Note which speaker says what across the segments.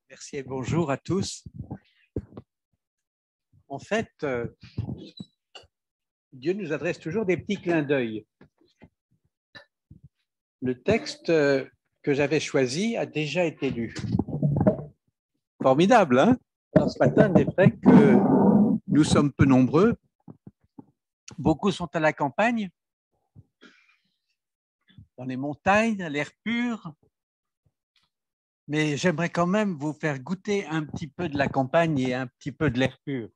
Speaker 1: Merci et bonjour à tous. En fait, Dieu nous adresse toujours des petits clins d'œil. Le texte que j'avais choisi a déjà été lu. Formidable, hein? Alors ce matin, il est vrai que nous sommes peu nombreux. Beaucoup sont à la campagne, dans les montagnes, à l'air pur. Mais j'aimerais quand même vous faire goûter un petit peu de la campagne et un petit peu de l'air pur.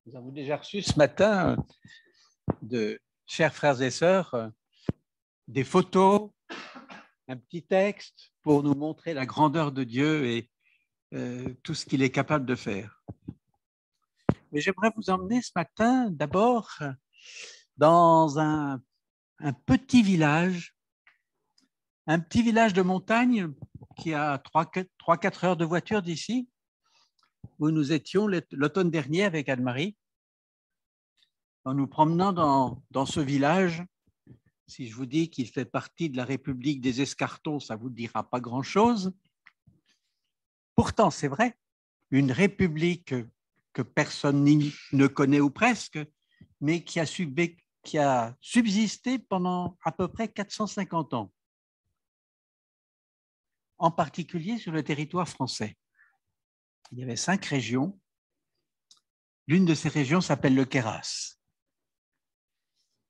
Speaker 1: Nous avons déjà reçu ce matin de chers frères et sœurs des photos, un petit texte pour nous montrer la grandeur de Dieu et tout ce qu'il est capable de faire. Mais j'aimerais vous emmener ce matin d'abord dans un petit village de montagne qui a 3-4 heures de voiture d'ici, où nous étions l'automne dernier avec Anne-Marie, en nous promenant dans ce village. Si je vous dis qu'il fait partie de la République des Escartons, ça ne vous dira pas grand-chose. Pourtant, c'est vrai, une république que personne ne connaît ou presque, mais qui a subsisté pendant à peu près 450 ans, en particulier sur le territoire français. Il y avait 5 régions. L'une de ces régions s'appelle le Queyras.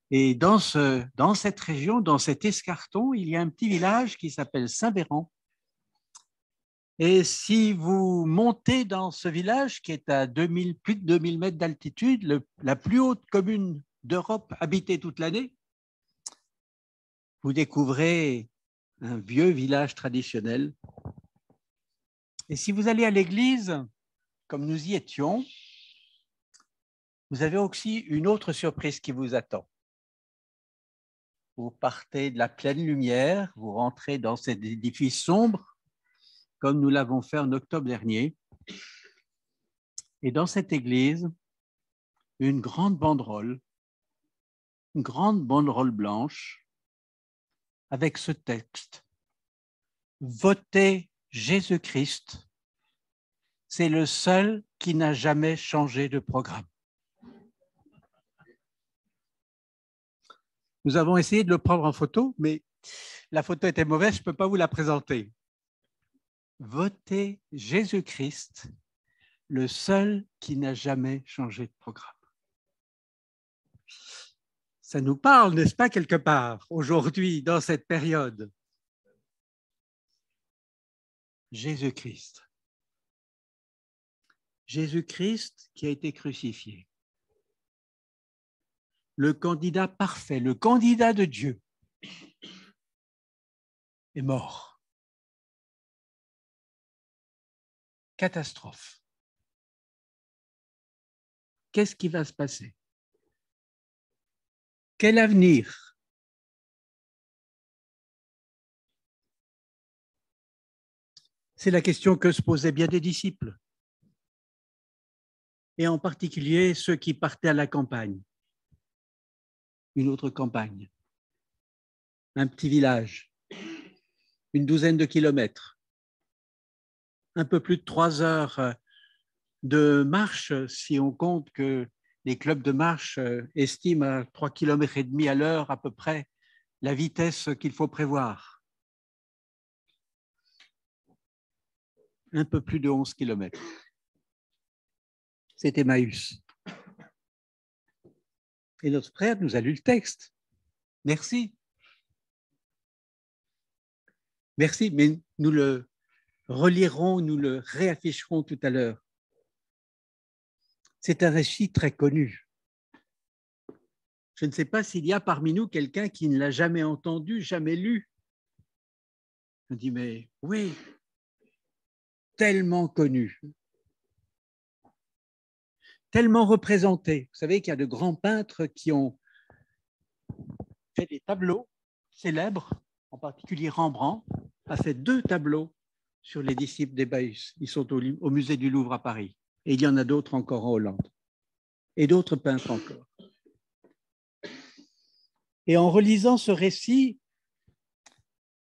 Speaker 1: Et dans cette région, dans cet escarton, il y a un petit village qui s'appelle Saint-Véran. Et si vous montez dans ce village qui est à plus de 2000 mètres d'altitude, la plus haute commune d'Europe habitée toute l'année, vous découvrez un vieux village traditionnel. Et si vous allez à l'église, comme nous y étions, vous avez aussi une autre surprise qui vous attend. Vous partez de la pleine lumière, vous rentrez dans cet édifice sombre, comme nous l'avons fait en octobre dernier. Et dans cette église, une grande banderole blanche, avec ce texte: votez Jésus-Christ, c'est le seul qui n'a jamais changé de programme. Nous avons essayé de le prendre en photo, mais la photo était mauvaise, je ne peux pas vous la présenter. Votez Jésus-Christ, le seul qui n'a jamais changé de programme. Ça nous parle, n'est-ce pas, quelque part, aujourd'hui, dans cette période? Jésus-Christ. Jésus-Christ qui a été crucifié. Le candidat parfait, le candidat de Dieu, est mort. Catastrophe. Qu'est-ce qui va se passer? Quel avenir? C'est la question que se posaient bien des disciples, et en particulier ceux qui partaient à la campagne. Une autre campagne, un petit village, une douzaine de kilomètres, un peu plus de 3 heures de marche, si on compte que les clubs de marche estiment à 3,5 km à l'heure à peu près la vitesse qu'il faut prévoir. Un peu plus de 11 km. C'est Emmaüs. Et notre frère nous a lu le texte. Merci. Merci, mais nous le relirons, nous le réafficherons tout à l'heure. C'est un récit très connu. Je ne sais pas s'il y a parmi nous quelqu'un qui ne l'a jamais entendu, jamais lu. On dit, mais oui, tellement connu, tellement représenté. Vous savez qu'il y a de grands peintres qui ont fait des tableaux célèbres, en particulier Rembrandt a fait 2 tableaux sur les disciples d'Emmaüs. Ils sont au musée du Louvre à Paris. Et il y en a d'autres encore en Hollande. Et d'autres peintres encore. Et en relisant ce récit,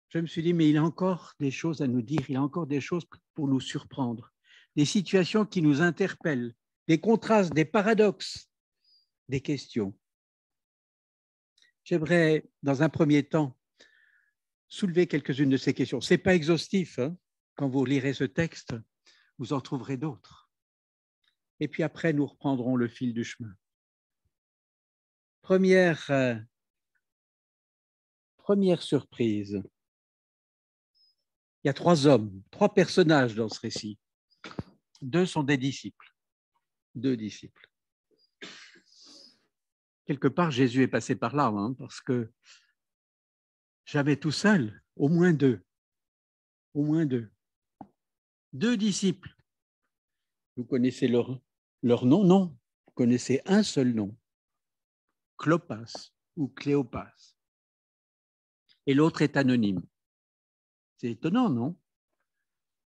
Speaker 1: je me suis dit, mais il a encore des choses à nous dire, il a encore des choses pour nous surprendre, des situations qui nous interpellent, des contrastes, des paradoxes, des questions. J'aimerais, dans un premier temps, soulever quelques-unes de ces questions. Ce n'est pas exhaustif, hein. Quand vous lirez ce texte, vous en trouverez d'autres. Et puis après, nous reprendrons le fil du chemin. Première surprise. Il y a 3 hommes, 3 personnages dans ce récit. 2 sont des disciples. 2 disciples. Quelque part, Jésus est passé par là, hein, parce que jamais tout seul, au moins 2. Au moins 2. 2 disciples. Vous connaissez leur nom? Non. Vous connaissez un seul nom. Clopas ou Cléopas. Et l'autre est anonyme. C'est étonnant, non?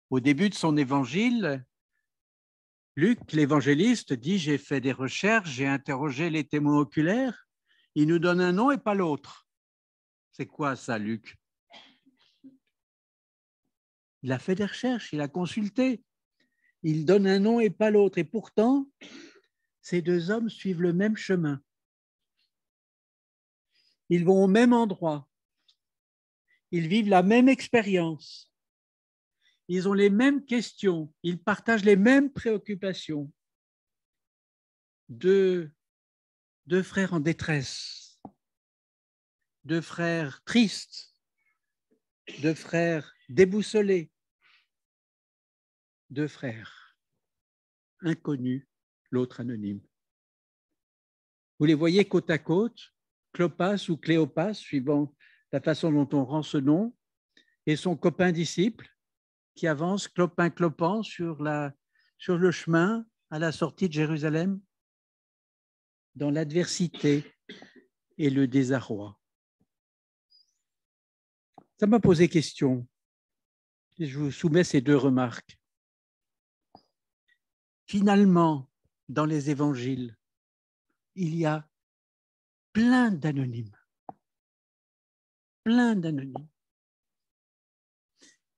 Speaker 1: Au début de son évangile, Luc, l'évangéliste, dit « J'ai fait des recherches, j'ai interrogé les témoins oculaires. Il nous donne un nom et pas l'autre. » C'est quoi ça, Luc? Il a fait des recherches, il a consulté. Il donne un nom et pas l'autre. Et pourtant, ces 2 hommes suivent le même chemin. Ils vont au même endroit. Ils vivent la même expérience. Ils ont les mêmes questions. Ils partagent les mêmes préoccupations. 2 frères en détresse. 2 frères tristes. 2 frères déboussolés. 2 frères inconnus, l'autre anonyme. Vous les voyez côte à côte, Clopas ou Cléopas, suivant la façon dont on rend ce nom, et son copain disciple qui avance clopin-clopant sur le chemin à la sortie de Jérusalem, dans l'adversité et le désarroi. Ça m'a posé question. Je vous soumets ces 2 remarques. Finalement, dans les évangiles, il y a plein d'anonymes. Plein d'anonymes.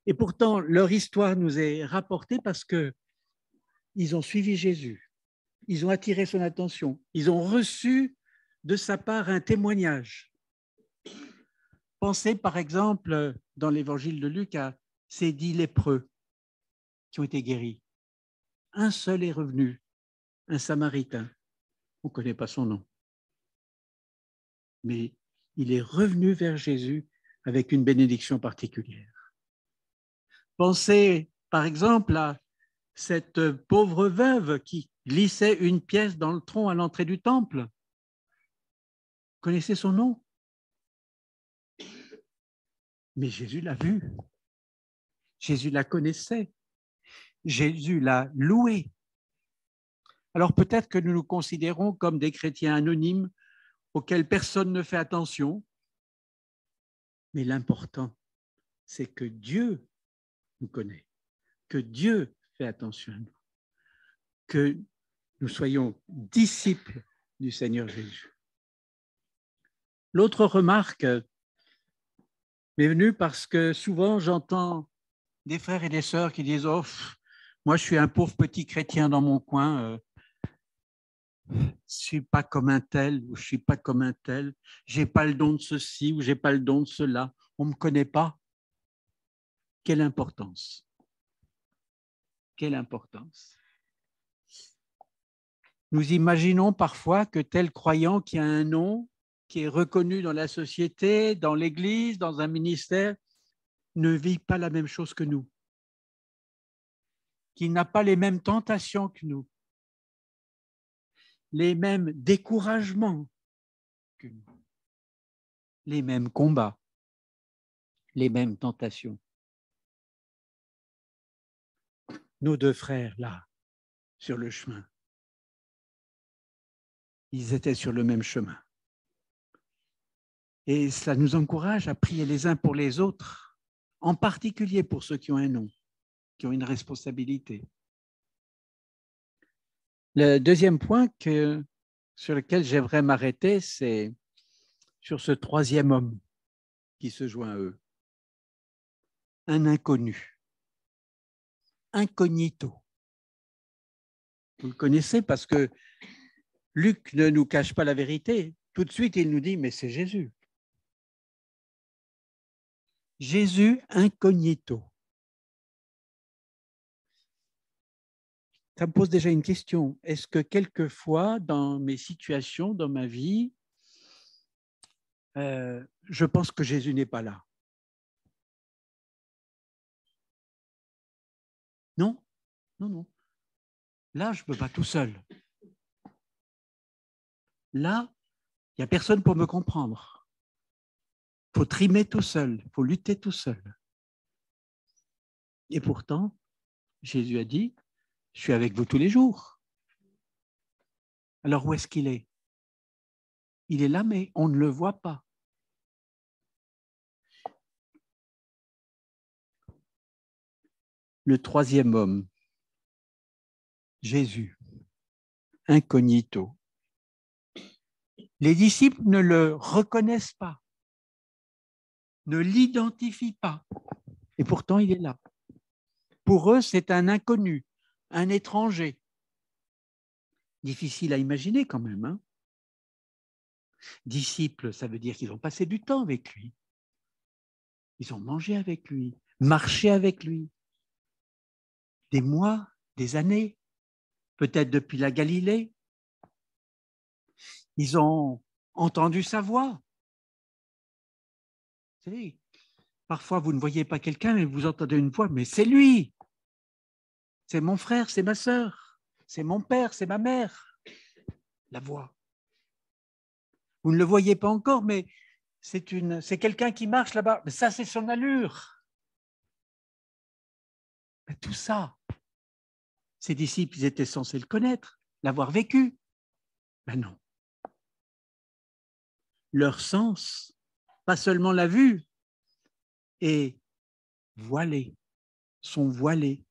Speaker 1: Et pourtant, leur histoire nous est rapportée parce qu'ils ont suivi Jésus. Ils ont attiré son attention. Ils ont reçu de sa part un témoignage. Pensez par exemple dans l'évangile de Luc à ces 10 lépreux qui ont été guéris. Un seul est revenu, un Samaritain. On ne connaît pas son nom. Mais il est revenu vers Jésus avec une bénédiction particulière. Pensez par exemple à cette pauvre veuve qui glissait une pièce dans le tronc à l'entrée du temple. Vous connaissez son nom? Mais Jésus l'a vue. Jésus la connaissait. Jésus l'a louée. Alors peut-être que nous nous considérons comme des chrétiens anonymes auxquels personne ne fait attention, mais l'important, c'est que Dieu nous connaît, que Dieu fait attention à nous, que nous soyons disciples du Seigneur Jésus. L'autre remarque m'est venue parce que souvent j'entends des frères et des sœurs qui disent « Oh, moi je suis un pauvre petit chrétien dans mon coin, je ne suis pas comme un tel ou je ne suis pas comme un tel, je n'ai pas le don de ceci ou je n'ai pas le don de cela, on ne me connaît pas. » Quelle importance! Quelle importance! Nous imaginons parfois que tel croyant qui a un nom, qui est reconnu dans la société, dans l'Église, dans un ministère, ne vit pas la même chose que nous, qu'il n'a pas les mêmes tentations que nous, les mêmes découragements que nous, les mêmes combats, les mêmes tentations. Nos 2 frères, là, sur le chemin, ils étaient sur le même chemin. Et cela nous encourage à prier les uns pour les autres, en particulier pour ceux qui ont un nom, qui ont une responsabilité. Le deuxième point sur lequel j'aimerais m'arrêter, c'est sur ce 3e homme qui se joint à eux, un inconnu. incognito. Vous le connaissez parce que Luc ne nous cache pas la vérité. Tout de suite, il nous dit, mais c'est Jésus. Jésus incognito. Ça me pose déjà une question. Est-ce que quelquefois, dans mes situations, dans ma vie, je pense que Jésus n'est pas là? Non, non, non. Là, je ne peux pas tout seul. Là, il n'y a personne pour me comprendre. Il faut trimer tout seul, il faut lutter tout seul. Et pourtant, Jésus a dit, je suis avec vous tous les jours. Alors où est-ce qu'il est? Il est là, mais on ne le voit pas. Le troisième homme, Jésus, incognito. Les disciples ne le reconnaissent pas, ne l'identifient pas, et pourtant il est là. Pour eux, c'est un inconnu, un étranger. Difficile à imaginer quand même, hein? Disciples, ça veut dire qu'ils ont passé du temps avec lui. Ils ont mangé avec lui, marché avec lui. Des mois, des années, peut-être depuis la Galilée. Ils ont entendu sa voix. Vous savez, parfois vous ne voyez pas quelqu'un, mais vous entendez une voix, mais c'est lui. C'est mon frère, c'est ma sœur, c'est mon père, c'est ma mère. La voix. Vous ne le voyez pas encore, mais c'est quelqu'un qui marche là-bas. Mais ça, c'est son allure. Mais tout ça, ses disciples, ils étaient censés le connaître, l'avoir vécu. Ben non. Leur sens, pas seulement la vue, est voilé, sont voilés.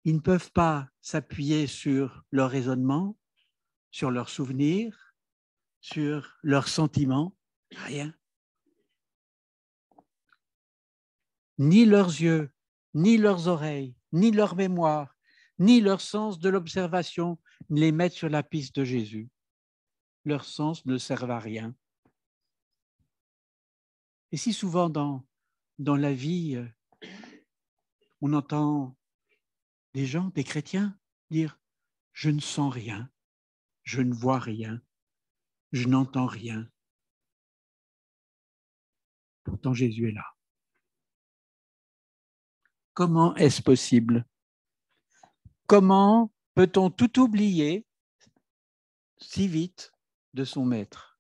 Speaker 1: Ils ne peuvent pas s'appuyer sur leur raisonnement, sur leurs souvenirs, sur leurs sentiments, rien. Ni leurs yeux, ni leurs oreilles, ni leur mémoire, ni leur sens de l'observation ne les mettent sur la piste de Jésus. Leurs sens ne servent à rien. Et si souvent dans la vie, on entend des gens, des chrétiens, dire « je ne sens rien, je ne vois rien, je n'entends rien ». Pourtant, Jésus est là. Comment est-ce possible? Comment peut-on tout oublier si vite de son maître?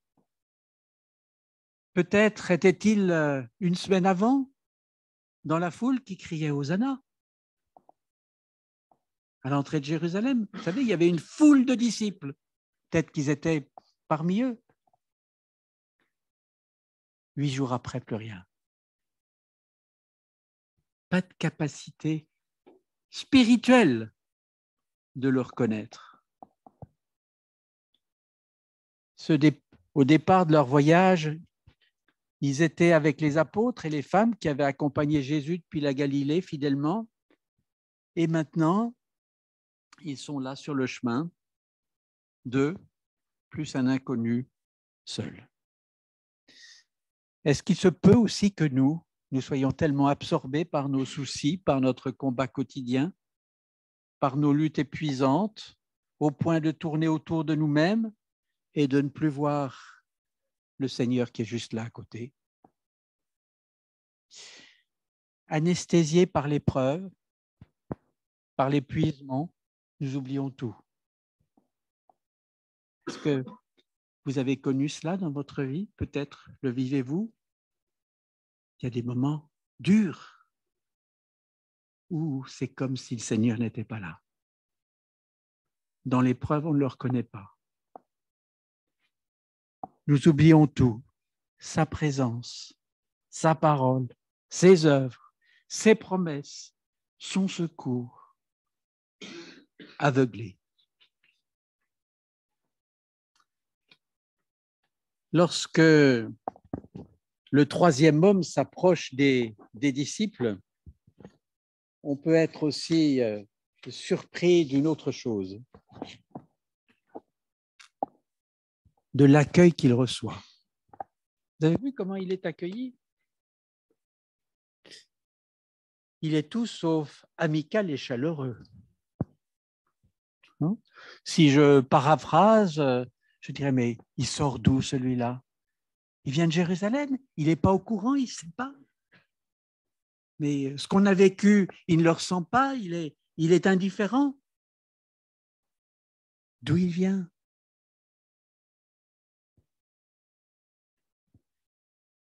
Speaker 1: Peut-être était-il une semaine avant dans la foule qui criait Hosanna à l'entrée de Jérusalem. Vous savez, il y avait une foule de disciples. Peut-être qu'ils étaient parmi eux. 8 jours après, plus rien. Pas de capacité spirituelle de le reconnaître. Au départ de leur voyage, ils étaient avec les apôtres et les femmes qui avaient accompagné Jésus depuis la Galilée fidèlement. Et maintenant, ils sont là sur le chemin, deux, plus un inconnu seul. Est-ce qu'il se peut aussi que nous soyons tellement absorbés par nos soucis, par notre combat quotidien, par nos luttes épuisantes, au point de tourner autour de nous-mêmes et de ne plus voir le Seigneur qui est juste là à côté? Anesthésiés par l'épreuve, par l'épuisement, nous oublions tout. Est-ce que vous avez connu cela dans votre vie? Peut-être le vivez-vous? Il y a des moments durs où c'est comme si le Seigneur n'était pas là. Dans l'épreuve, on ne le reconnaît pas. Nous oublions tout, sa présence, sa parole, ses œuvres, ses promesses, son secours, aveuglés. Lorsque le troisième homme s'approche des disciples, on peut être aussi surpris d'une autre chose, de l'accueil qu'il reçoit. Vous avez vu comment il est accueilli? Il est tout sauf amical et chaleureux. Si je paraphrase, je dirais, mais il sort d'où celui-là? Il vient de Jérusalem, il n'est pas au courant, il ne sait pas. Mais ce qu'on a vécu, il ne le ressent pas, il est indifférent. D'où il vient?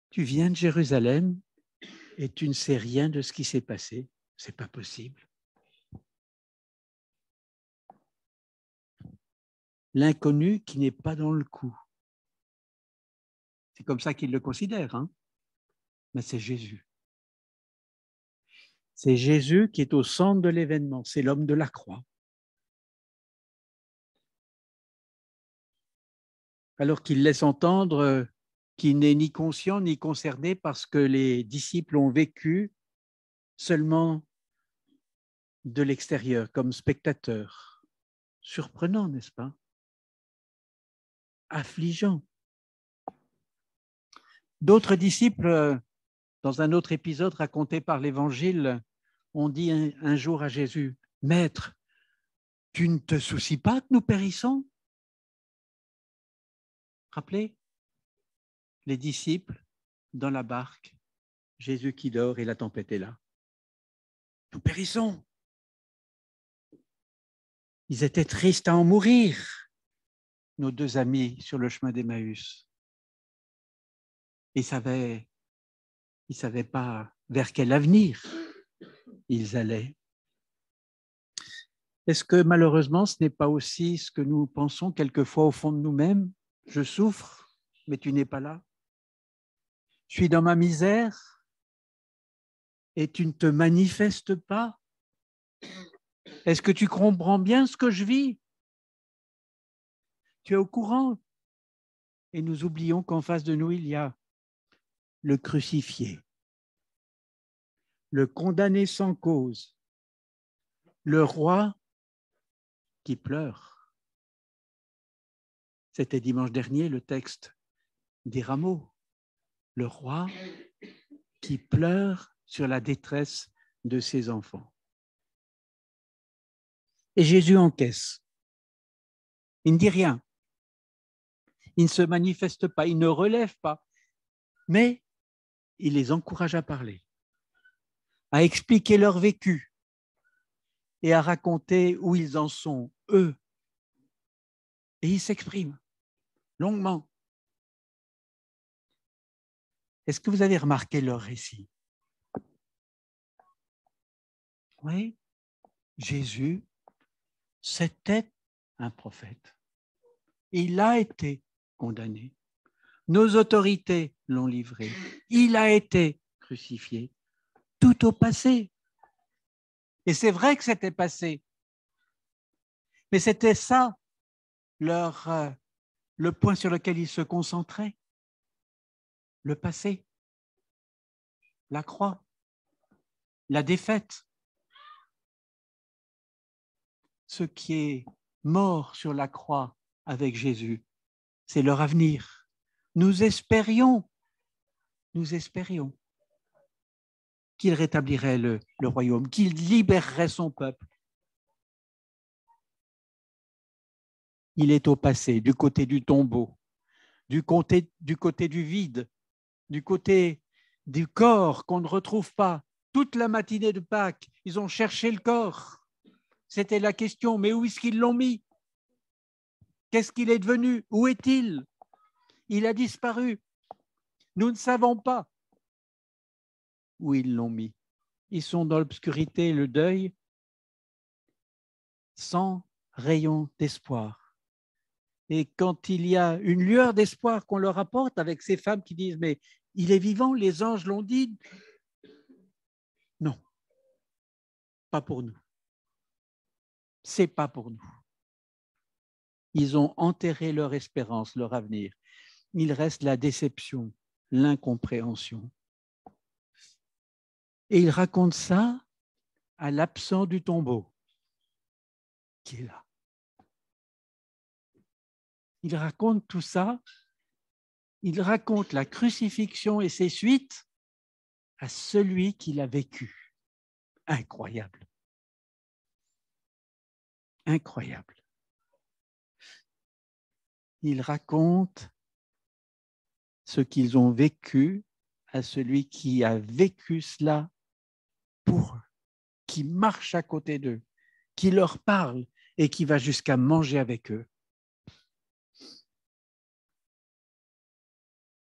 Speaker 1: Tu viens de Jérusalem et tu ne sais rien de ce qui s'est passé. Ce n'est pas possible. L'inconnu qui n'est pas dans le coup. C'est comme ça qu'il le considère, hein? Mais c'est Jésus. C'est Jésus qui est au centre de l'événement. C'est l'homme de la croix. Alors qu'il laisse entendre qu'il n'est ni conscient ni concerné parce que les disciples ont vécu seulement de l'extérieur, comme spectateurs. Surprenant, n'est-ce pas? Affligeant. D'autres disciples, dans un autre épisode raconté par l'Évangile, ont dit un jour à Jésus, « Maître, tu ne te soucies pas que nous périssons ?» Rappelez, les disciples dans la barque, Jésus qui dort et la tempête est là. Nous périssons. Ils étaient tristes à en mourir, nos deux amis sur le chemin d'Emmaüs. Ils ne savaient pas vers quel avenir ils allaient. Est-ce que malheureusement, ce n'est pas aussi ce que nous pensons quelquefois au fond de nous-mêmes? Je souffre, mais tu n'es pas là. Je suis dans ma misère et tu ne te manifestes pas. Est-ce que tu comprends bien ce que je vis? Tu es au courant? Et nous oublions qu'en face de nous, il y a le crucifié, le condamné sans cause, le roi qui pleure. C'était dimanche dernier le texte des rameaux. Le roi qui pleure sur la détresse de ses enfants. Et Jésus encaisse. Il ne dit rien. Il ne se manifeste pas, il ne relève pas, mais il les encourage à parler, à expliquer leur vécu et à raconter où ils en sont, eux. Et ils s'expriment longuement. Est-ce que vous avez remarqué leur récit? Oui, Jésus, c'était un prophète. Il a été condamné. Nos autorités l'ont livré. Il a été crucifié. Tout au passé. Et c'est vrai que c'était passé. Mais c'était ça, le point sur lequel ils se concentraient. Le passé. La croix. La défaite. Ce qui est mort sur la croix avec Jésus, c'est leur avenir. Nous espérions qu'il rétablirait le royaume, qu'il libérerait son peuple. Il est au passé, du côté du tombeau, du côté du vide, du côté du corps qu'on ne retrouve pas. Toute la matinée de Pâques, ils ont cherché le corps. C'était la question, mais où est-ce qu'ils l'ont mis? Qu'est-ce qu'il est devenu? Où est-il? Il a disparu. Nous ne savons pas où ils l'ont mis. Ils sont dans l'obscurité, le deuil, sans rayon d'espoir. Et quand il y a une lueur d'espoir qu'on leur apporte avec ces femmes qui disent « mais il est vivant, les anges l'ont dit », non, pas pour nous. C'est pas pour nous. Ils ont enterré leur espérance, leur avenir. Il reste la déception, l'incompréhension. Et il raconte ça à l'absent du tombeau qui est là. Il raconte tout ça. Il raconte la crucifixion et ses suites à celui qui l'a vécu. Incroyable. Incroyable. Il raconte ce qu'ils ont vécu à celui qui a vécu cela pour eux, qui marche à côté d'eux, qui leur parle et qui va jusqu'à manger avec eux.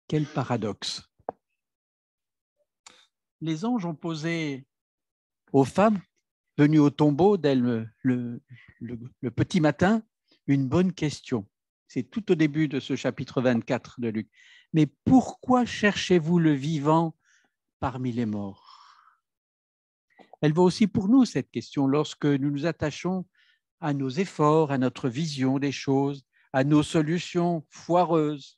Speaker 1: Quel paradoxe. Les anges ont posé aux femmes venues au tombeau dès le petit matin une bonne question. C'est tout au début de ce chapitre 24 de Luc. Mais pourquoi cherchez-vous le vivant parmi les morts? Elle vaut aussi pour nous, cette question, lorsque nous nous attachons à nos efforts, à notre vision des choses, à nos solutions foireuses,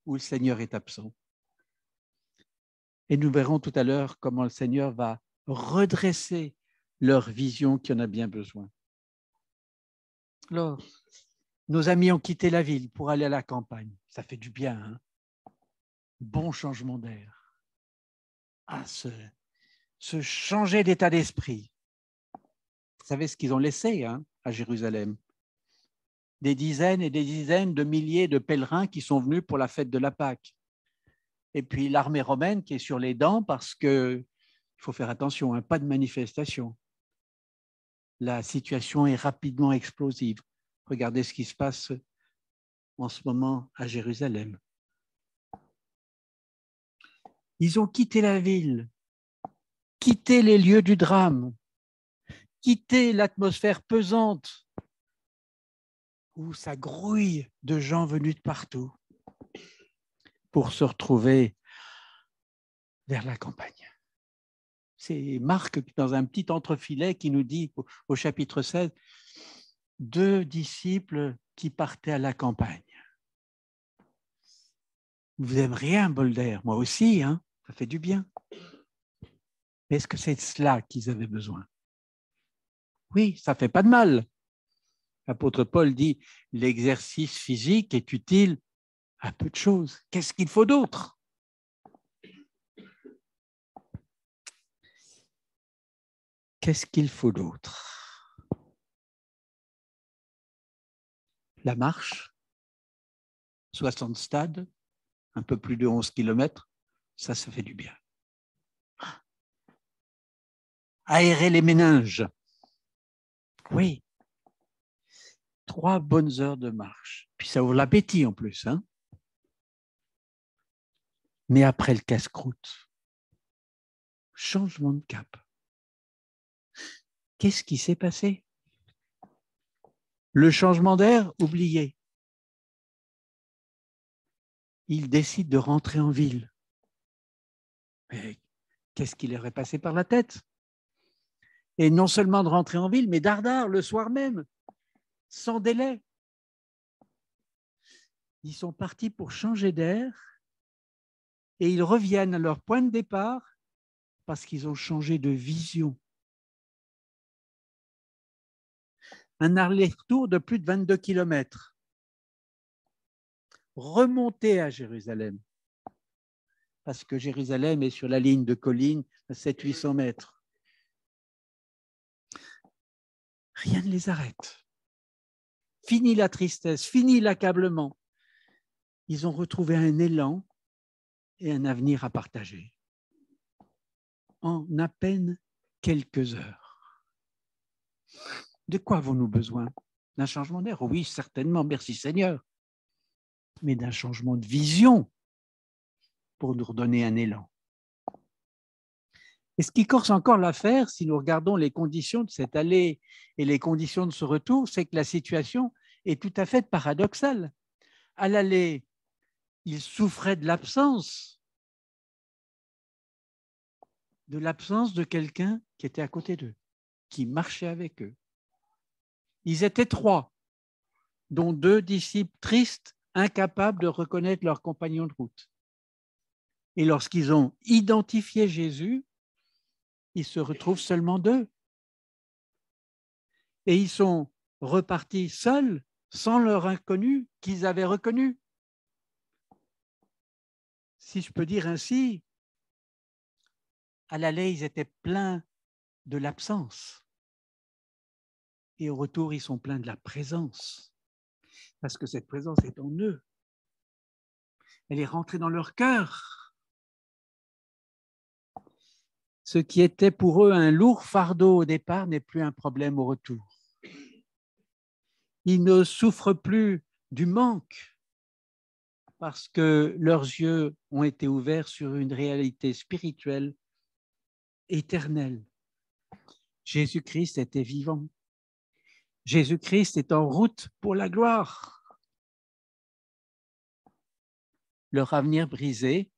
Speaker 1: où le Seigneur est absent. Et nous verrons tout à l'heure comment le Seigneur va redresser leur vision qui en a bien besoin. Alors, nos amis ont quitté la ville pour aller à la campagne. Ça fait du bien, hein? Bon changement d'air. Ah, se changer d'état d'esprit. Vous savez ce qu'ils ont laissé, hein, à Jérusalem? Des dizaines et des dizaines de milliers de pèlerins qui sont venus pour la fête de la Pâque. Et puis l'armée romaine qui est sur les dents parce qu'il faut faire attention, hein, pas de manifestation. La situation est rapidement explosive. Regardez ce qui se passe en ce moment à Jérusalem. Ils ont quitté la ville, quitté les lieux du drame, quitté l'atmosphère pesante où ça grouille de gens venus de partout pour se retrouver vers la campagne. C'est Marc, dans un petit entrefilet, qui nous dit au chapitre 16, 2 disciples qui partaient à la campagne. Vous n'aimeriez un bol d'air? Moi aussi, hein, ça fait du bien. Mais est-ce que c'est cela qu'ils avaient besoin? Oui, ça ne fait pas de mal. L'apôtre Paul dit, l'exercice physique est utile à peu de choses. Qu'est-ce qu'il faut d'autre? Qu'est-ce qu'il faut d'autre? La marche, 60 stades, un peu plus de 11 kilomètres, ça fait du bien. Aérer les méninges. Oui. 3 bonnes heures de marche. Puis ça ouvre l'appétit en plus, hein? Mais après le casse-croûte, changement de cap. Qu'est-ce qui s'est passé? Le changement d'air, oublié. Il décide de rentrer en ville. Mais qu'est-ce qui leur est passé par la tête? Et non seulement de rentrer en ville, mais dardard, le soir même, sans délai. Ils sont partis pour changer d'air et ils reviennent à leur point de départ parce qu'ils ont changé de vision. Un aller-retour de plus de 22 kilomètres. Remonter à Jérusalem, parce que Jérusalem est sur la ligne de colline à 700-800 mètres. Rien ne les arrête. Fini la tristesse, fini l'accablement. Ils ont retrouvé un élan et un avenir à partager. En à peine quelques heures. De quoi avons-nous besoin? D'un changement d'air? Oui, certainement, merci Seigneur. Mais d'un changement de vision pour nous redonner un élan. Et ce qui corse encore l'affaire, si nous regardons les conditions de cette allée et les conditions de ce retour, c'est que la situation est tout à fait paradoxale. À l'aller, ils souffraient de l'absence de quelqu'un qui était à côté d'eux, qui marchait avec eux. Ils étaient 3, dont 2 disciples tristes, incapables de reconnaître leur compagnon de route. Et lorsqu'ils ont identifié Jésus, il se retrouve seulement 2. Et ils sont repartis seuls, sans leur inconnu qu'ils avaient reconnu. Si je peux dire ainsi, à l'aller, ils étaient pleins de l'absence. Et au retour, ils sont pleins de la présence. Parce que cette présence est en eux. Elle est rentrée dans leur cœur. Ce qui était pour eux un lourd fardeau au départ n'est plus un problème au retour. Ils ne souffrent plus du manque parce que leurs yeux ont été ouverts sur une réalité spirituelle éternelle. Jésus-Christ était vivant. Jésus-Christ est en route pour la gloire. Leur avenir brisé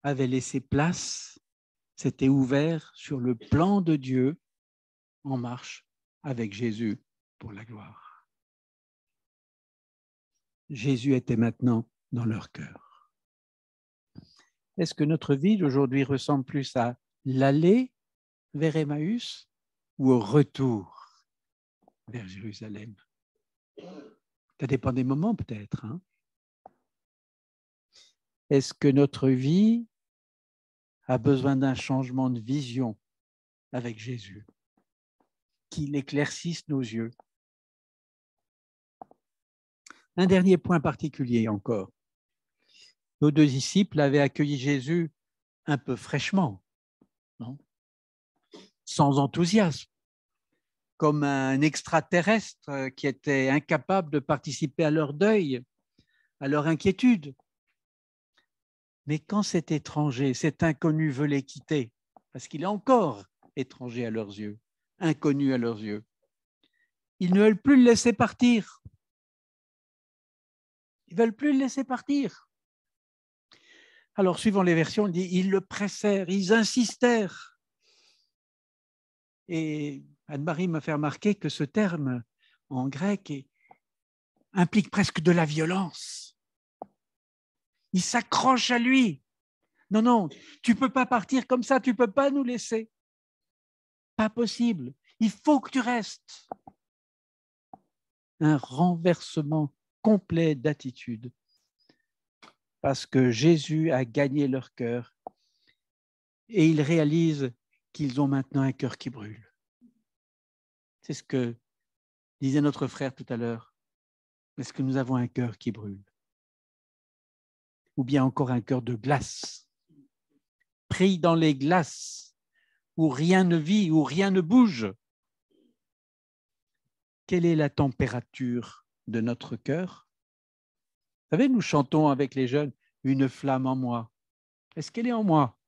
Speaker 1: avait laissé place, s'était ouvert sur le plan de Dieu en marche avec Jésus pour la gloire. Jésus était maintenant dans leur cœur. Est-ce que notre vie d'aujourd'hui ressemble plus à l'aller vers Emmaüs ou au retour vers Jérusalem? Ça dépend des moments peut-être. Hein? Est-ce que notre vie a besoin d'un changement de vision avec Jésus, qu'il éclaircisse nos yeux? Un dernier point particulier encore. Nos 2 disciples avaient accueilli Jésus un peu fraîchement, non? Sans enthousiasme, comme un extraterrestre qui était incapable de participer à leur deuil, à leur inquiétude. Mais quand cet étranger, cet inconnu veut les quitter, parce qu'il est encore étranger à leurs yeux, inconnu à leurs yeux, ils ne veulent plus le laisser partir. Ils ne veulent plus le laisser partir. Alors, suivant les versions, on dit ils le pressèrent, ils insistèrent. Et Anne-Marie m'a fait remarquer que ce terme en grec implique presque de la violence. Ils s'accrochent à lui. Non, non, tu ne peux pas partir comme ça, tu ne peux pas nous laisser. Pas possible, il faut que tu restes. Un renversement complet d'attitude. Parce que Jésus a gagné leur cœur et ils réalisent qu'ils ont maintenant un cœur qui brûle. C'est ce que disait notre frère tout à l'heure. Est-ce que nous avons un cœur qui brûle? Ou bien encore un cœur de glace, pris dans les glaces, où rien ne vit, où rien ne bouge? Quelle est la température de notre cœur? Vous savez, nous chantons avec les jeunes « Une flamme en moi ». Est-ce qu'elle est en moi?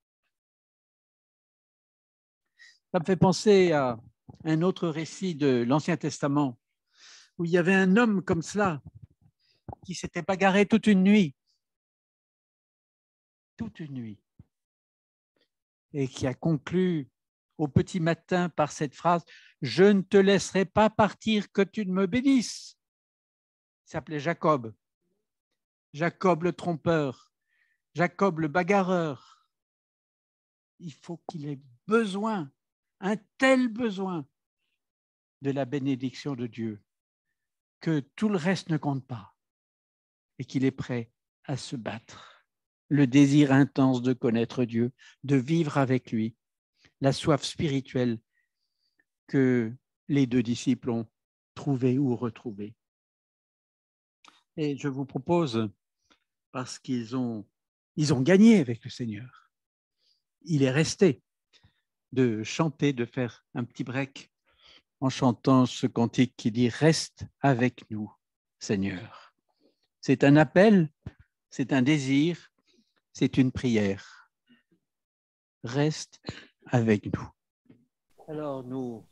Speaker 1: Ça me fait penser à un autre récit de l'Ancien Testament où il y avait un homme comme cela qui s'était bagarré toute une nuit, et qui a conclu au petit matin par cette phrase « Je ne te laisserai pas partir que tu ne me bénisses ». Il s'appelait Jacob. Jacob le trompeur, Jacob le bagarreur. Il faut qu'il ait besoin, un tel besoin de la bénédiction de Dieu, que tout le reste ne compte pas et qu'il est prêt à se battre. Le désir intense de connaître Dieu, de vivre avec lui, la soif spirituelle que les 2 disciples ont trouvée ou retrouvée. Et je vous propose, parce qu'ils ont gagné avec le Seigneur, il est resté de chanter, de faire un petit break en chantant ce cantique qui dit « Reste avec nous, Seigneur ». C'est un appel, c'est un désir, c'est une prière. Reste avec nous. Alors nous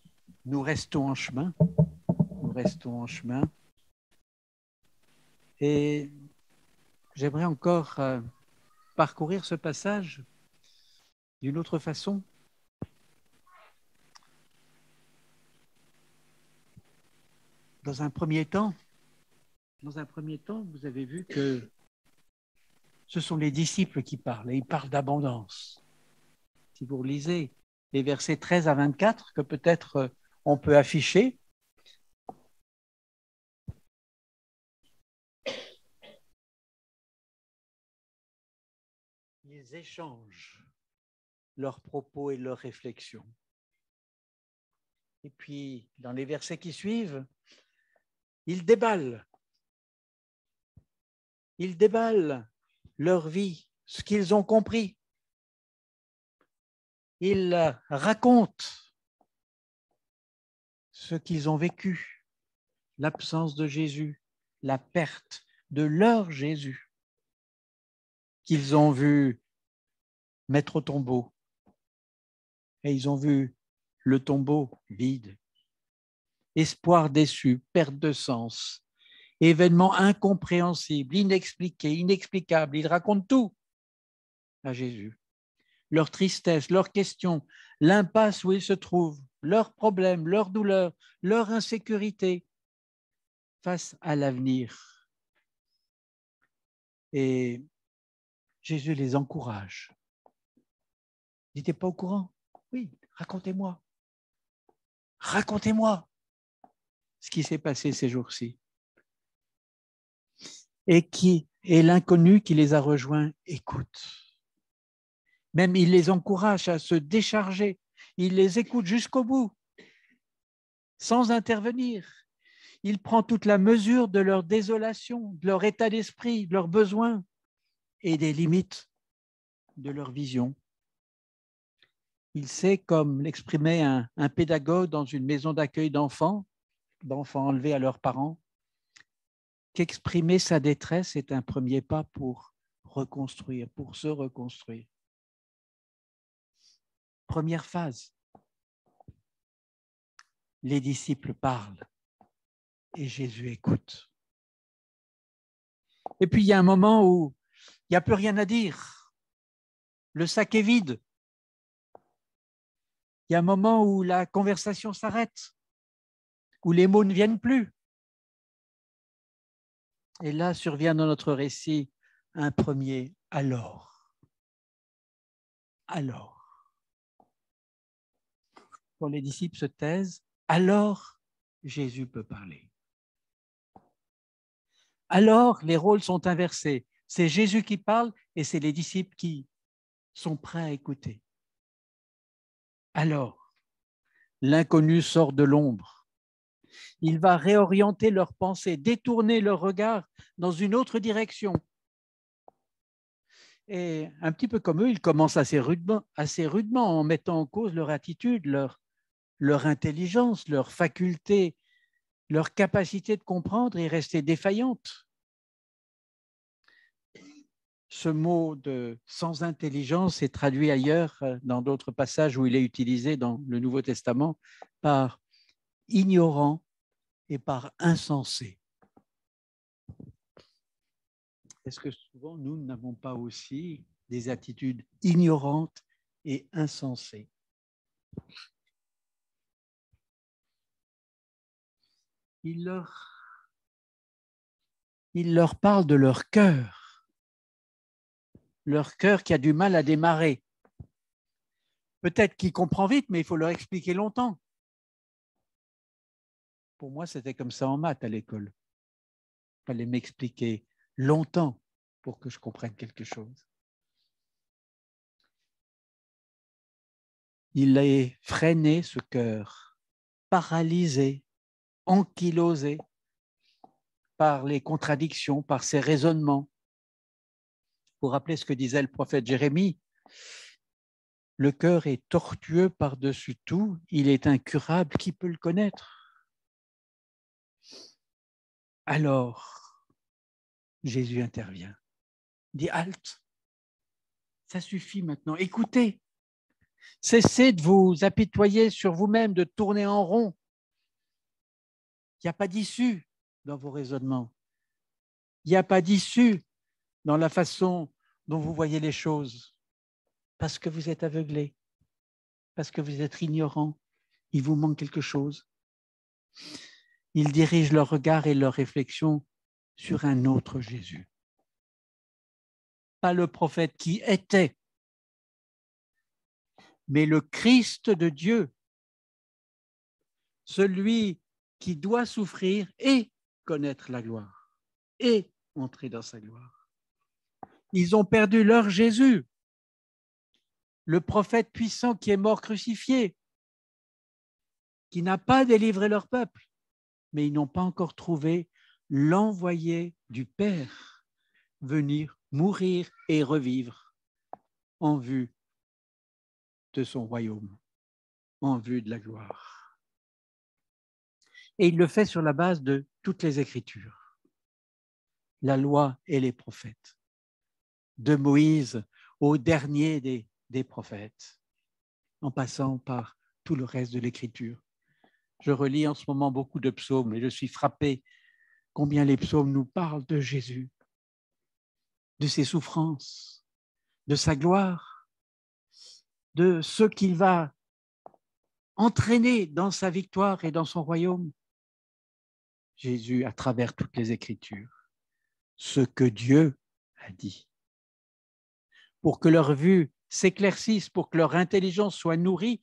Speaker 1: restons en chemin, et j'aimerais encore parcourir ce passage d'une autre façon. Dans un premier temps, vous avez vu que ce sont les disciples qui parlent, et ils parlent d'abondance. Si vous relisez les versets 13 à 24 que peut-être on peut afficher. Ils échangent leurs propos et leurs réflexions. Et puis, dans les versets qui suivent, ils déballent. Ils déballent leur vie, ce qu'ils ont compris. Ils racontent ce qu'ils ont vécu, l'absence de Jésus, la perte de leur Jésus, qu'ils ont vu mettre au tombeau. Et ils ont vu le tombeau vide. Espoir déçu, perte de sens, événement incompréhensible, inexpliqué, inexplicable. Ils racontent tout à Jésus. Leur tristesse, leurs questions, l'impasse où ils se trouvent, leurs problèmes, leurs douleurs, leur insécurité face à l'avenir. Et Jésus les encourage. Ils n'étaient pas au courant. Oui, racontez-moi. Racontez-moi ce qui s'est passé ces jours-ci. Et l'inconnu qui les a rejoints écoute. Même il les encourage à se décharger. Il les écoute jusqu'au bout, sans intervenir. Il prend toute la mesure de leur désolation, de leur état d'esprit, de leurs besoins et des limites de leur vision. Il sait, comme l'exprimait un pédagogue dans une maison d'accueil d'enfants enlevés à leurs parents, qu'exprimer sa détresse est un premier pas pour reconstruire, pour se reconstruire. Première phase, les disciples parlent et Jésus écoute. Et puis il y a un moment où il n'y a plus rien à dire. Le sac est vide. Il y a un moment où la conversation s'arrête, où les mots ne viennent plus. Et là survient dans notre récit un premier « alors ». Alors. Quand les disciples se taisent, alors Jésus peut parler. Alors les rôles sont inversés. C'est Jésus qui parle et c'est les disciples qui sont prêts à écouter. Alors, l'inconnu sort de l'ombre. Il va réorienter leurs pensées, détourner leur regard dans une autre direction. Et un petit peu comme eux, ils commencent assez rudement en mettant en cause leur attitude, leur intelligence, leur faculté, leur capacité de comprendre et rester défaillante. Ce mot de sans intelligence est traduit ailleurs, dans d'autres passages où il est utilisé dans le Nouveau Testament, par ignorant et par insensé. Est-ce que souvent nous n'avons pas aussi des attitudes ignorantes et insensées? Il leur parle de leur cœur qui a du mal à démarrer. Peut-être qu'il comprend vite, mais il faut leur expliquer longtemps. Pour moi, c'était comme ça en maths à l'école. Il fallait m'expliquer longtemps pour que je comprenne quelque chose. Il est freiné, ce cœur, paralysé, ankylosé par les contradictions, par ses raisonnements. Pour rappeler ce que disait le prophète Jérémie, le cœur est tortueux par-dessus tout, il est incurable, qui peut le connaître? Alors, Jésus intervient, dit halte, ça suffit maintenant, écoutez, cessez de vous apitoyer sur vous-même, de tourner en rond. Il n'y a pas d'issue dans vos raisonnements. Il n'y a pas d'issue dans la façon dont vous voyez les choses, parce que vous êtes aveuglé, parce que vous êtes ignorant, il vous manque quelque chose. Ils dirigent leur regard et leur réflexion sur un autre Jésus. Pas le prophète qui était, mais le Christ de Dieu, celui qui doit souffrir et connaître la gloire, et entrer dans sa gloire. Ils ont perdu leur Jésus, le prophète puissant qui est mort crucifié, qui n'a pas délivré leur peuple, mais ils n'ont pas encore trouvé l'envoyé du Père venir mourir et revivre en vue de son royaume, en vue de la gloire. Et il le fait sur la base de toutes les Écritures, la loi et les prophètes, de Moïse au dernier des prophètes, en passant par tout le reste de l'Écriture. Je relis en ce moment beaucoup de psaumes et je suis frappé combien les psaumes nous parlent de Jésus, de ses souffrances, de sa gloire, de ce qu'il va entraîner dans sa victoire et dans son royaume. Jésus, à travers toutes les Écritures, ce que Dieu a dit, pour que leur vue s'éclaircisse, pour que leur intelligence soit nourrie,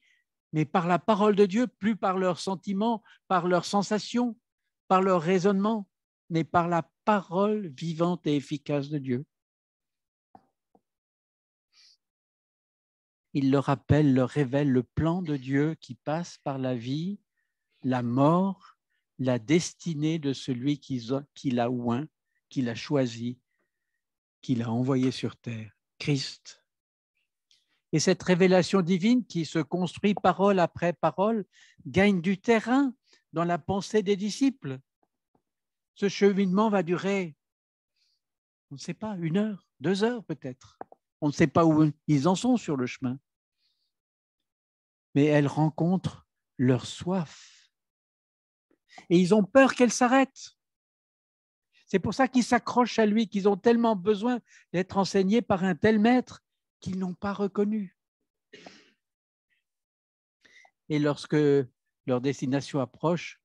Speaker 1: mais par la parole de Dieu, plus par leurs sentiments, par leurs sensations, par leur raisonnement, mais par la parole vivante et efficace de Dieu. Il leur rappelle, leur révèle le plan de Dieu qui passe par la vie, la mort, la destinée de celui qu'il a oint, qu'il a choisi, qu'il a envoyé sur terre, Christ. Et cette révélation divine qui se construit parole après parole gagne du terrain dans la pensée des disciples. Ce cheminement va durer, on ne sait pas, 1 heure, 2 heures peut-être. On ne sait pas où ils en sont sur le chemin. Mais elles rencontrent leur soif. Et ils ont peur qu'elle s'arrête. C'est pour ça qu'ils s'accrochent à lui, qu'ils ont tellement besoin d'être enseignés par un tel maître qu'ils n'ont pas reconnu. Et lorsque leur destination approche,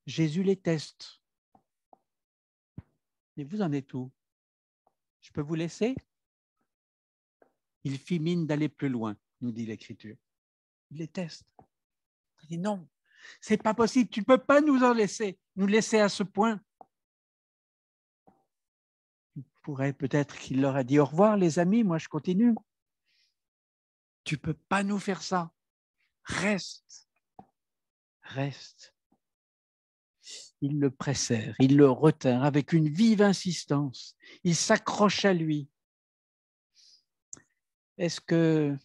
Speaker 1: Jésus les teste. Et vous en êtes où? Je peux vous laisser? Il fit mine d'aller plus loin, nous dit l'Écriture. Il les teste. Il dit non, c'est pas possible, tu ne peux pas nous laisser à ce point. Il pourrait peut-être qu'il leur a dit au revoir les amis, moi je continue. Tu ne peux pas nous faire ça. Reste. Reste. Ils le pressèrent, ils le retinrent avec une vive insistance. Ils s'accrochent à lui. Est-ce que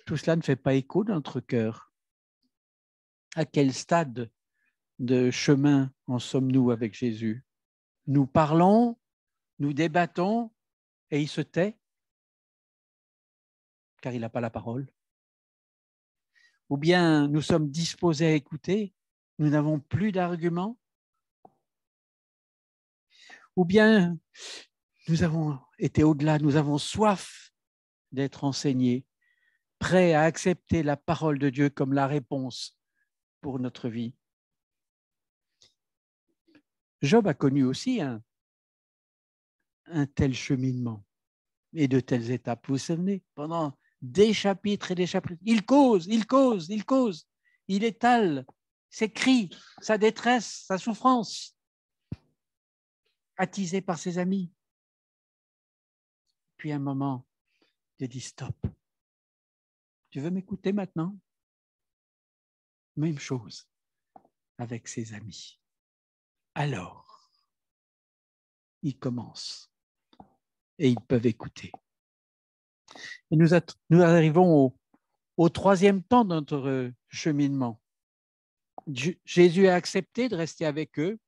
Speaker 1: tout cela ne fait pas écho dans notre cœur? À quel stade de chemin en sommes-nous avec Jésus? Nous parlons, nous débattons et il se tait car il n'a pas la parole. Ou bien nous sommes disposés à écouter, nous n'avons plus d'arguments. Ou bien nous avons été au-delà, nous avons soif d'être enseignés, prêts à accepter la parole de Dieu comme la réponse pour notre vie. Job a connu aussi un tel cheminement et de telles étapes. Vous vous souvenez, pendant des chapitres et des chapitres, il cause, il étale ses cris, sa détresse, sa souffrance, attisé par ses amis. Puis un moment, il dit stop. Tu veux m'écouter maintenant? Même chose avec ses amis. Alors, ils commencent et ils peuvent écouter. Et nous arrivons au 3e temps de notre cheminement. Jésus a accepté de rester avec eux,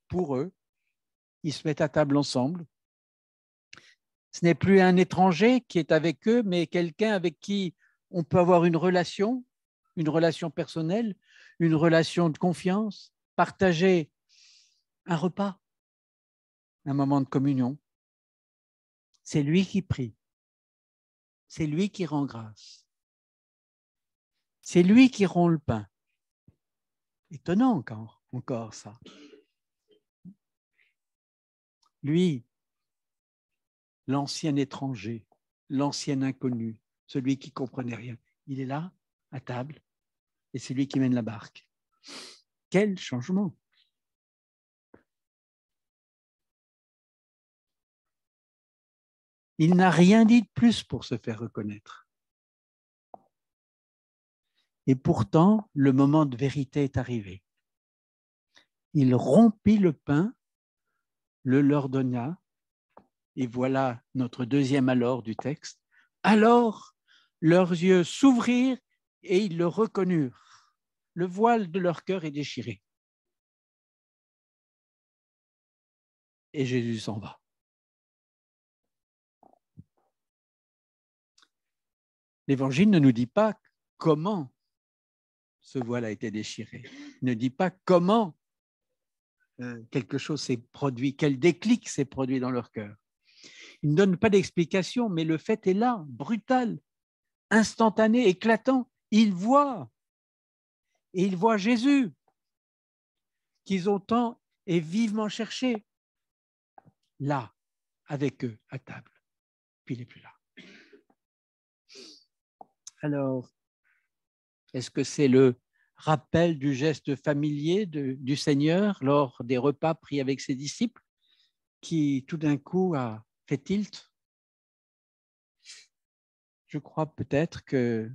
Speaker 1: pour eux. Ils se mettent à table ensemble. Ce n'est plus un étranger qui est avec eux, mais quelqu'un avec qui on peut avoir une relation personnelle, une relation de confiance, partager un repas, un moment de communion. C'est lui qui prie. C'est lui qui rend grâce. C'est lui qui rompt le pain. Étonnant encore ça. Lui, l'ancien étranger, l'ancien inconnu, celui qui ne comprenait rien, il est là à table et c'est lui qui mène la barque. Quel changement! Il n'a rien dit de plus pour se faire reconnaître. Et pourtant, le moment de vérité est arrivé. Il rompit le pain, le leur donna, et voilà notre deuxième alors du texte. Alors, leurs yeux s'ouvrirent et ils le reconnurent. Le voile de leur cœur est déchiré. Et Jésus s'en va. L'Évangile ne nous dit pas comment ce voile a été déchiré. Il ne dit pas comment quelque chose s'est produit, quel déclic s'est produit dans leur cœur. Il ne donne pas d'explication, mais le fait est là, brutal, instantané, éclatant. Ils voient, et ils voient Jésus, qu'ils ont tant et vivement cherché, là, avec eux, à table. Puis il n'est plus là. Alors, est-ce que c'est le rappel du geste familier du Seigneur lors des repas pris avec ses disciples qui, tout d'un coup, a fait tilt? Je crois peut-être que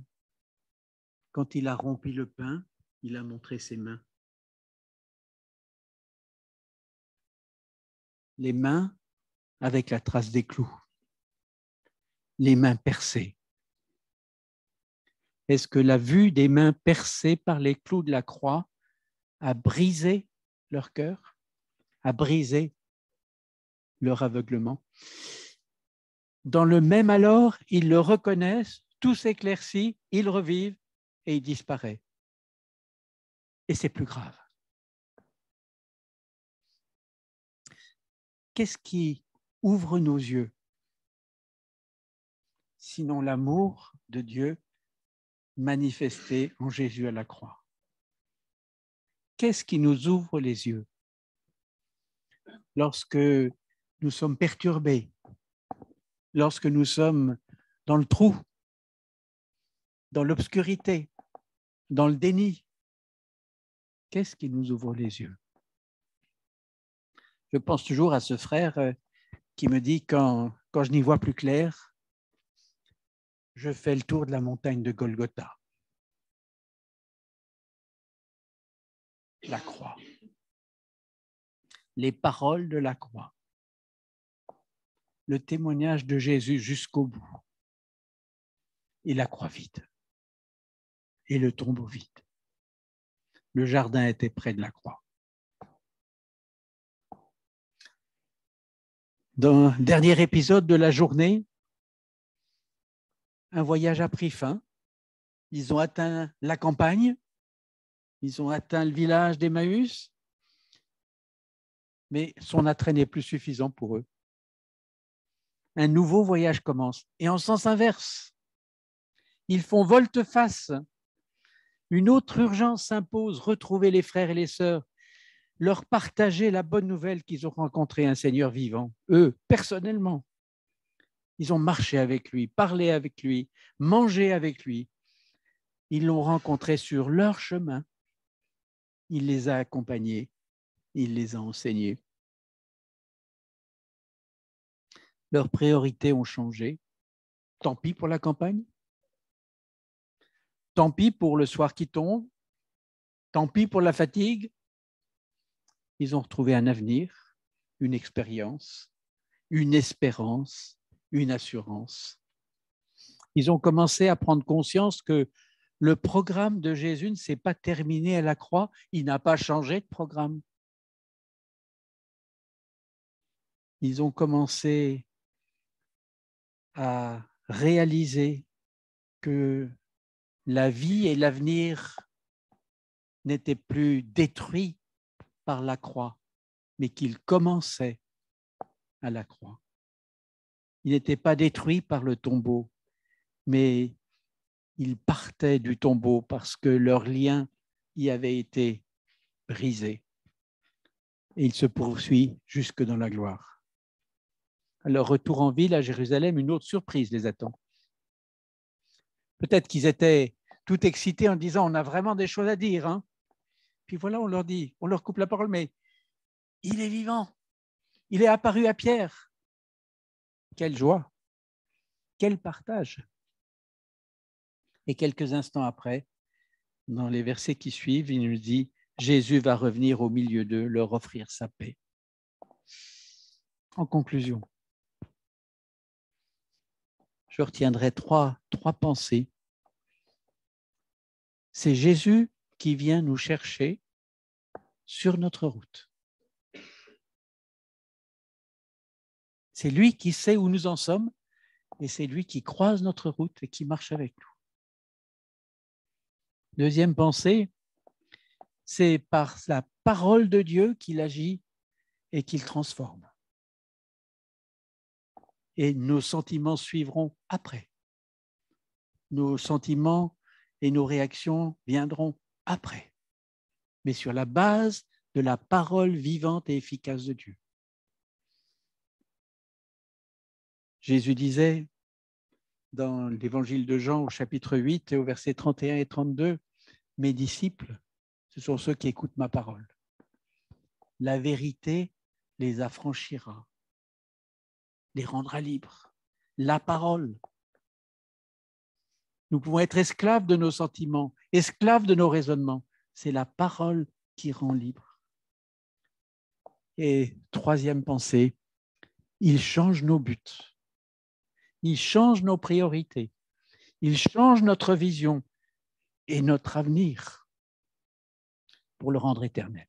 Speaker 1: quand il a rompu le pain, il a montré ses mains. Les mains avec la trace des clous. Les mains percées. Est-ce que la vue des mains percées par les clous de la croix a brisé leur cœur, a brisé leur aveuglement? Dans le même alors, ils le reconnaissent, tout s'éclaircit, ils revivent et il disparaît. Et c'est plus grave. Qu'est-ce qui ouvre nos yeux, sinon l'amour de Dieu manifesté en Jésus à la croix? Qu'est-ce qui nous ouvre les yeux lorsque nous sommes perturbés, lorsque nous sommes dans le trou, dans l'obscurité, dans le déni? Qu'est-ce qui nous ouvre les yeux? Je pense toujours à ce frère qui me dit quand je n'y vois plus clair, je fais le tour de la montagne de Golgotha. La croix. Les paroles de la croix. Le témoignage de Jésus jusqu'au bout. Et la croix vide. Et le tombeau vide. Le jardin était près de la croix. Dans le dernier épisode de la journée, un voyage a pris fin. Ils ont atteint la campagne. Ils ont atteint le village d'Emmaüs. Mais son attrait n'est plus suffisant pour eux. Un nouveau voyage commence. Et en sens inverse, ils font volte-face. Une autre urgence s'impose, retrouver les frères et les sœurs, leur partager la bonne nouvelle qu'ils ont rencontré un Seigneur vivant. Eux, personnellement, ils ont marché avec lui, parlé avec lui, mangé avec lui. Ils l'ont rencontré sur leur chemin. Il les a accompagnés, il les a enseignés. Leurs priorités ont changé. Tant pis pour la campagne. Tant pis pour le soir qui tombe. Tant pis pour la fatigue. Ils ont retrouvé un avenir, une expérience, une espérance, une assurance. Ils ont commencé à prendre conscience que le programme de Jésus ne s'est pas terminé à la croix. Il n'a pas changé de programme. Ils ont commencé à réaliser que la vie et l'avenir n'étaient plus détruits par la croix, mais qu'ils commençaient à la croix. Ils n'étaient pas détruits par le tombeau, mais ils partaient du tombeau parce que leur lien y avait été brisé. Et il se poursuit jusque dans la gloire. À leur retour en ville à Jérusalem, une autre surprise les attend. Peut-être qu'ils étaient tout excités en disant on a vraiment des choses à dire. Hein. Puis voilà, on leur dit, on leur coupe la parole, mais il est vivant. Il est apparu à Pierre. Quelle joie, quel partage. Et quelques instants après, dans les versets qui suivent, il nous dit Jésus va revenir au milieu d'eux, leur offrir sa paix. En conclusion, je retiendrai trois pensées. C'est Jésus qui vient nous chercher sur notre route. C'est lui qui sait où nous en sommes et c'est lui qui croise notre route et qui marche avec nous. Deuxième pensée, c'est par la parole de Dieu qu'il agit et qu'il transforme. Et nos sentiments suivront après. Nos sentiments et nos réactions viendront après, mais sur la base de la parole vivante et efficace de Dieu. Jésus disait dans l'évangile de Jean au chapitre 8 et au verset 31 et 32, « Mes disciples, ce sont ceux qui écoutent ma parole. La vérité les affranchira, les rendra libres. La parole. » Nous pouvons être esclaves de nos sentiments, esclaves de nos raisonnements. C'est la parole qui rend libre. Et troisième pensée, il change nos buts. Il change nos priorités. Il change notre vision et notre avenir pour le rendre éternel.